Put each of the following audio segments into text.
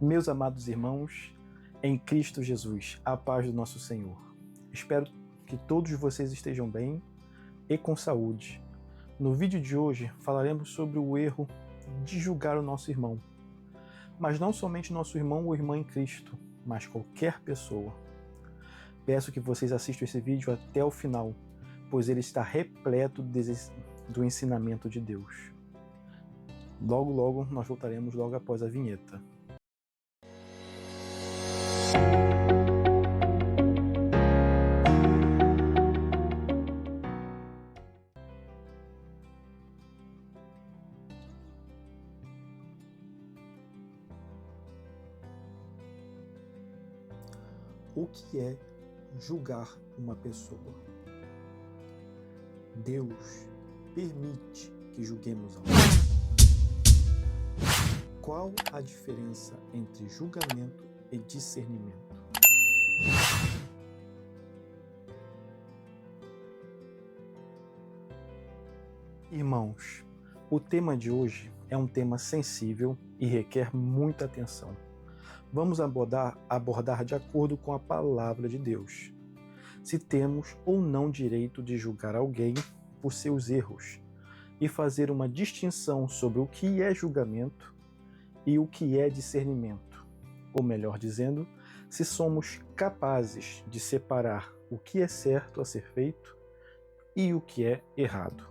Meus amados irmãos, em Cristo Jesus, a paz do nosso Senhor. Espero que todos vocês estejam bem e com saúde. No vídeo de hoje falaremos sobre o erro de julgar o nosso irmão. Mas não somente nosso irmão ou irmã em Cristo, mas qualquer pessoa. Peço que vocês assistam esse vídeo até o final, pois ele está repleto do ensinamento de Deus. Logo nós voltaremos logo após a vinheta. O que é julgar uma pessoa? Deus permite que julguemos alguém. Qual a diferença entre julgamento e discernimento? Irmãos, o tema de hoje é um tema sensível e requer muita atenção. Vamos abordar de acordo com a palavra de Deus. Se temos ou não direito de julgar alguém por seus erros e fazer uma distinção sobre o que é julgamento e o que é discernimento. Ou melhor dizendo, se somos capazes de separar o que é certo a ser feito e o que é errado.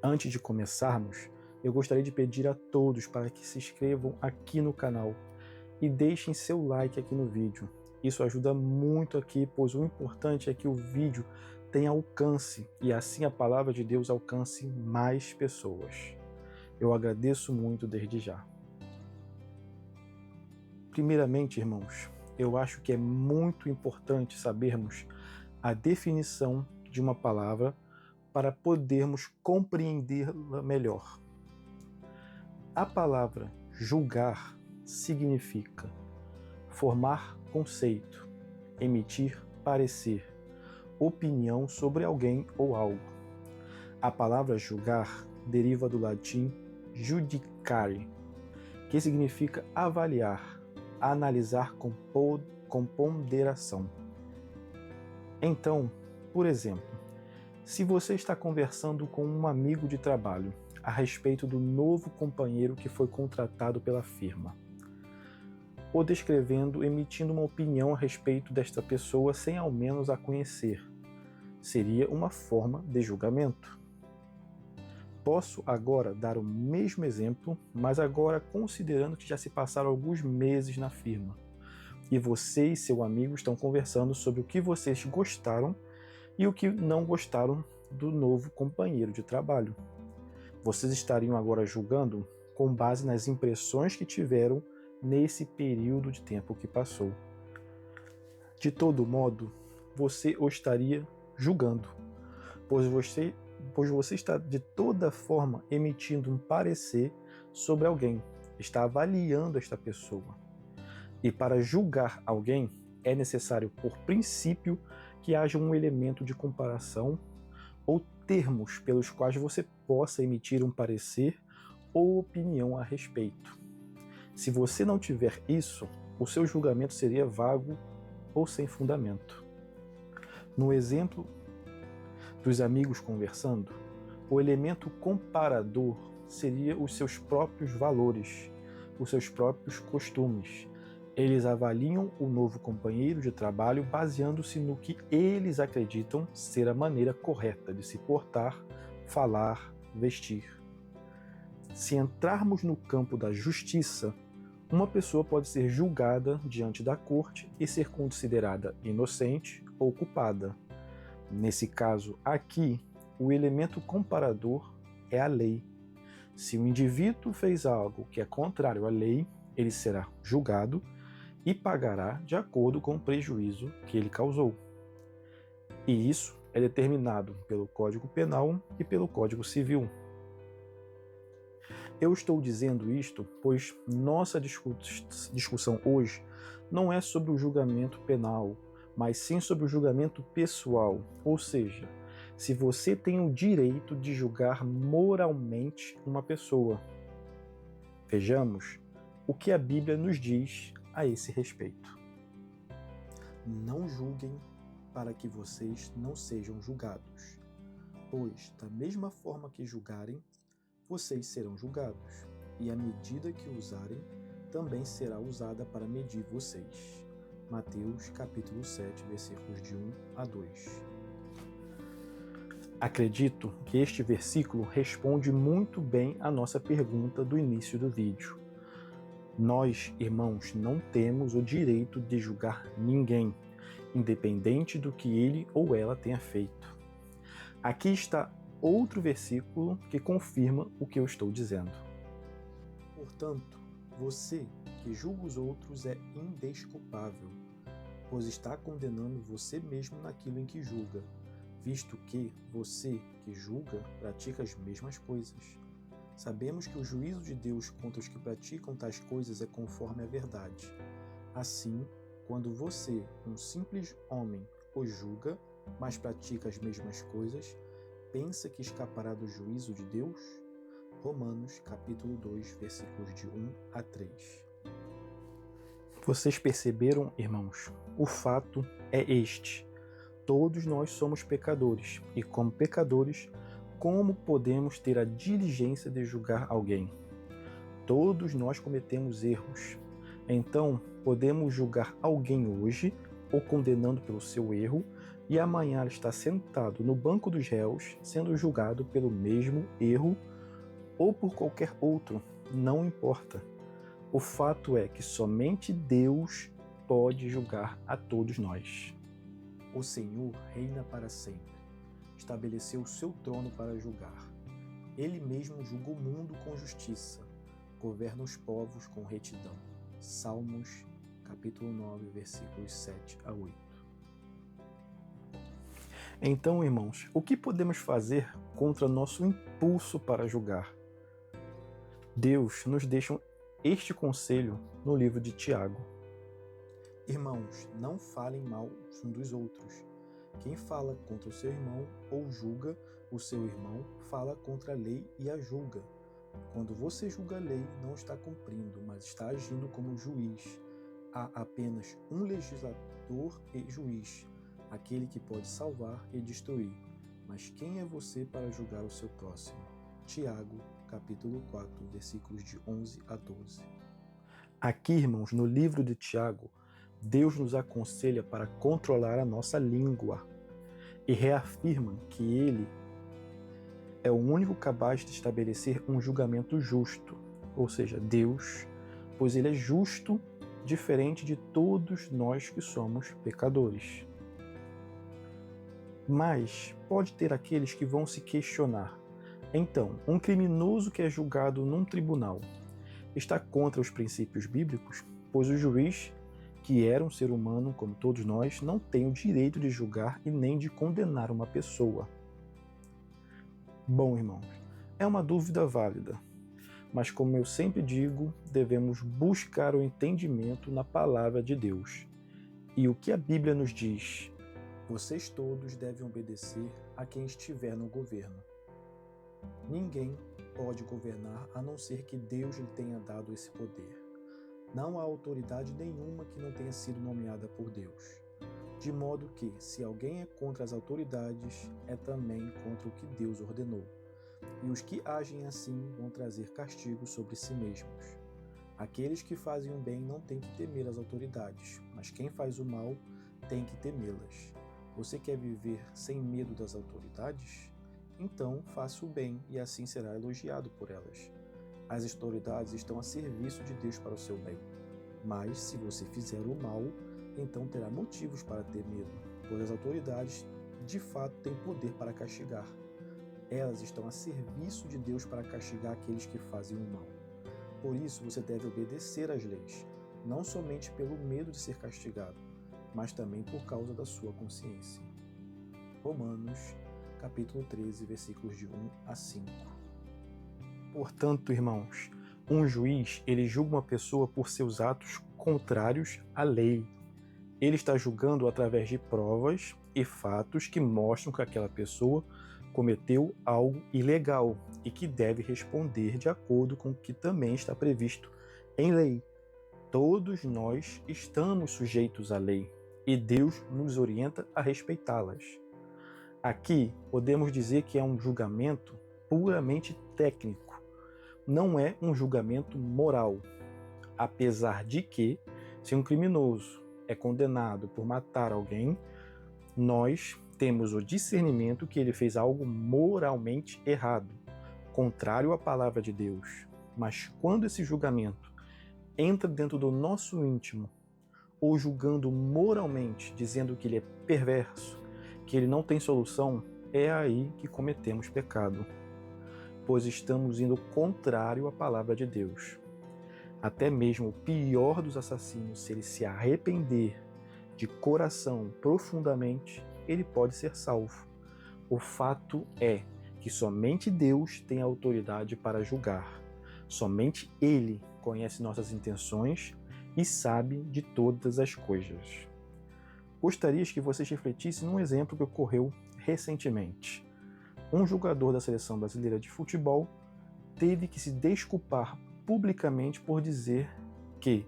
Antes de começarmos, eu gostaria de pedir a todos para que se inscrevam aqui no canal e deixem seu like aqui no vídeo. Isso ajuda muito aqui, pois o importante é que o vídeo tenha alcance e assim a palavra de Deus alcance mais pessoas. Eu agradeço muito desde já. Primeiramente, irmãos, eu acho que é muito importante sabermos a definição de uma palavra para podermos compreendê-la melhor. A palavra julgar significa formar conceito, emitir parecer, opinião sobre alguém ou algo. A palavra julgar deriva do latim judicare, que significa avaliar, analisar com ponderação. Então, por exemplo, se você está conversando com um amigo de trabalho a respeito do novo companheiro que foi contratado pela firma, ou descrevendo, emitindo uma opinião a respeito desta pessoa sem ao menos a conhecer, seria uma forma de julgamento. Posso agora dar o mesmo exemplo, mas agora considerando que já se passaram alguns meses na firma, e você e seu amigo estão conversando sobre o que vocês gostaram e o que não gostaram do novo companheiro de trabalho. Vocês estariam agora julgando com base nas impressões que tiveram nesse período de tempo que passou. De todo modo, você o estaria julgando, pois você está de toda forma emitindo um parecer sobre alguém, está avaliando esta pessoa. E para julgar alguém, é necessário, por princípio, que haja um elemento de comparação ou termos pelos quais você possa emitir um parecer ou opinião a respeito. Se você não tiver isso, o seu julgamento seria vago ou sem fundamento. No exemplo dos amigos conversando, o elemento comparador seria os seus próprios valores, os seus próprios costumes. Eles avaliam o novo companheiro de trabalho baseando-se no que eles acreditam ser a maneira correta de se portar, falar, vestir. Se entrarmos no campo da justiça, uma pessoa pode ser julgada diante da corte e ser considerada inocente ou culpada. Nesse caso aqui, o elemento comparador é a lei. Se o indivíduo fez algo que é contrário à lei, ele será julgado e pagará de acordo com o prejuízo que ele causou. E isso é determinado pelo Código Penal e pelo Código Civil. Eu estou dizendo isto pois nossa discussão hoje não é sobre o julgamento penal, mas sim sobre o julgamento pessoal, ou seja, se você tem o direito de julgar moralmente uma pessoa. Vejamos, o que a Bíblia nos diz a esse respeito. Não julguem para que vocês não sejam julgados, pois, da mesma forma que julgarem, vocês serão julgados, e a medida que usarem também será usada para medir vocês. Mateus capítulo 7, versículos de 1 a 2. Acredito que este versículo responde muito bem à nossa pergunta do início do vídeo. Nós, irmãos, não temos o direito de julgar ninguém, independente do que ele ou ela tenha feito. Aqui está outro versículo que confirma o que eu estou dizendo. Portanto, você que julga os outros é indesculpável, pois está condenando você mesmo naquilo em que julga, visto que você que julga pratica as mesmas coisas. Sabemos que o juízo de Deus contra os que praticam tais coisas é conforme a verdade. Assim, quando você, um simples homem, o julga, mas pratica as mesmas coisas, pensa que escapará do juízo de Deus? Romanos capítulo 2, versículos de 1 a 3. Vocês perceberam, irmãos? O fato é este. Todos nós somos pecadores, e como pecadores, como podemos ter a diligência de julgar alguém? Todos nós cometemos erros. Então, podemos julgar alguém hoje, ou condenando pelo seu erro, e amanhã está sentado no banco dos réus, sendo julgado pelo mesmo erro, ou por qualquer outro, não importa. O fato é que somente Deus pode julgar a todos nós. O Senhor reina para sempre. Estabeleceu o seu trono para julgar. Ele mesmo julga o mundo com justiça. Governa os povos com retidão. Salmos, capítulo 9, versículos 7 a 8. Então, irmãos, o que podemos fazer contra nosso impulso para julgar? Deus nos deixa este conselho no livro de Tiago. Irmãos, não falem mal uns dos outros. Quem fala contra o seu irmão ou julga o seu irmão, fala contra a lei e a julga. Quando você julga a lei, não está cumprindo, mas está agindo como juiz. Há apenas um legislador e juiz, aquele que pode salvar e destruir. Mas quem é você para julgar o seu próximo? Tiago, capítulo 4, versículos de 11 a 12. Aqui, irmãos, no livro de Tiago, Deus nos aconselha para controlar a nossa língua e reafirma que Ele é o único capaz de estabelecer um julgamento justo, ou seja, Deus, pois Ele é justo, diferente de todos nós que somos pecadores. Mas pode ter aqueles que vão se questionar. Então, um criminoso que é julgado num tribunal está contra os princípios bíblicos, pois o juiz, que era um ser humano como todos nós, não tem o direito de julgar e nem de condenar uma pessoa. Bom, irmãos, é uma dúvida válida, mas como eu sempre digo, devemos buscar o entendimento na palavra de Deus. E o que a Bíblia nos diz? Vocês todos devem obedecer a quem estiver no governo. Ninguém pode governar a não ser que Deus lhe tenha dado esse poder. Não há autoridade nenhuma que não tenha sido nomeada por Deus. De modo que, se alguém é contra as autoridades, é também contra o que Deus ordenou. E os que agem assim vão trazer castigo sobre si mesmos. Aqueles que fazem o bem não têm que temer as autoridades, mas quem faz o mal tem que temê-las. Você quer viver sem medo das autoridades? Então faça o bem e assim será elogiado por elas. As autoridades estão a serviço de Deus para o seu bem. Mas, se você fizer o mal, então terá motivos para ter medo, pois as autoridades, de fato, têm poder para castigar. Elas estão a serviço de Deus para castigar aqueles que fazem o mal. Por isso, você deve obedecer às leis, não somente pelo medo de ser castigado, mas também por causa da sua consciência. Romanos, capítulo 13, versículos de 1 a 5. Portanto, irmãos, um juiz, ele julga uma pessoa por seus atos contrários à lei. Ele está julgando através de provas e fatos que mostram que aquela pessoa cometeu algo ilegal e que deve responder de acordo com o que também está previsto em lei. Todos nós estamos sujeitos à lei e Deus nos orienta a respeitá-las. Aqui podemos dizer que é um julgamento puramente técnico, não é um julgamento moral, apesar de que, se um criminoso é condenado por matar alguém, nós temos o discernimento que ele fez algo moralmente errado, contrário à palavra de Deus. Mas quando esse julgamento entra dentro do nosso íntimo, ou julgando moralmente, dizendo que ele é perverso, que ele não tem solução, é aí que cometemos pecado, pois estamos indo contrário à palavra de Deus. Até mesmo o pior dos assassinos, se ele se arrepender de coração profundamente, ele pode ser salvo. O fato é que somente Deus tem autoridade para julgar. Somente Ele conhece nossas intenções e sabe de todas as coisas. Gostaria que vocês refletissem num exemplo que ocorreu recentemente. Um jogador da seleção brasileira de futebol teve que se desculpar publicamente por dizer que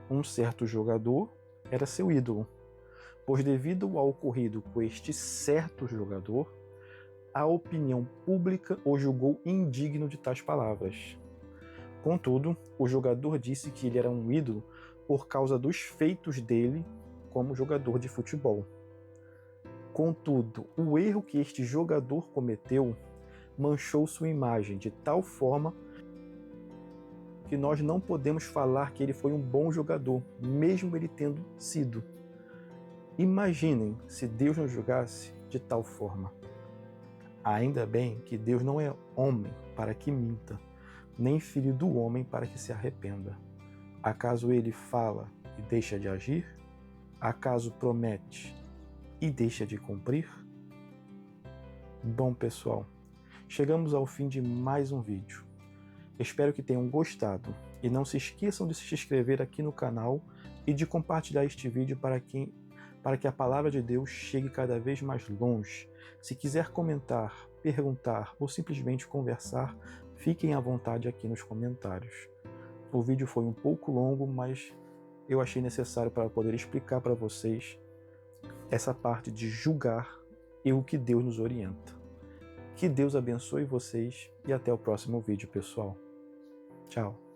um certo jogador era seu ídolo, pois devido ao ocorrido com este certo jogador, a opinião pública o julgou indigno de tais palavras. Contudo, o jogador disse que ele era um ídolo por causa dos feitos dele como jogador de futebol. Contudo, o erro que este jogador cometeu manchou sua imagem de tal forma que nós não podemos falar que ele foi um bom jogador, mesmo ele tendo sido. Imaginem se Deus nos julgasse de tal forma. Ainda bem que Deus não é homem para que minta, nem filho do homem para que se arrependa. Acaso ele fala e deixa de agir? Acaso promete e deixa de cumprir? Bom, pessoal, chegamos ao fim de mais um vídeo. Espero que tenham gostado e não se esqueçam de se inscrever aqui no canal e de compartilhar este vídeo para que a palavra de Deus chegue cada vez mais longe. Se quiser comentar, perguntar ou simplesmente conversar, fiquem à vontade aqui nos comentários. O vídeo foi um pouco longo, mas eu achei necessário para poder explicar para vocês essa parte de julgar e o que Deus nos orienta. Que Deus abençoe vocês e até o próximo vídeo, pessoal. Tchau.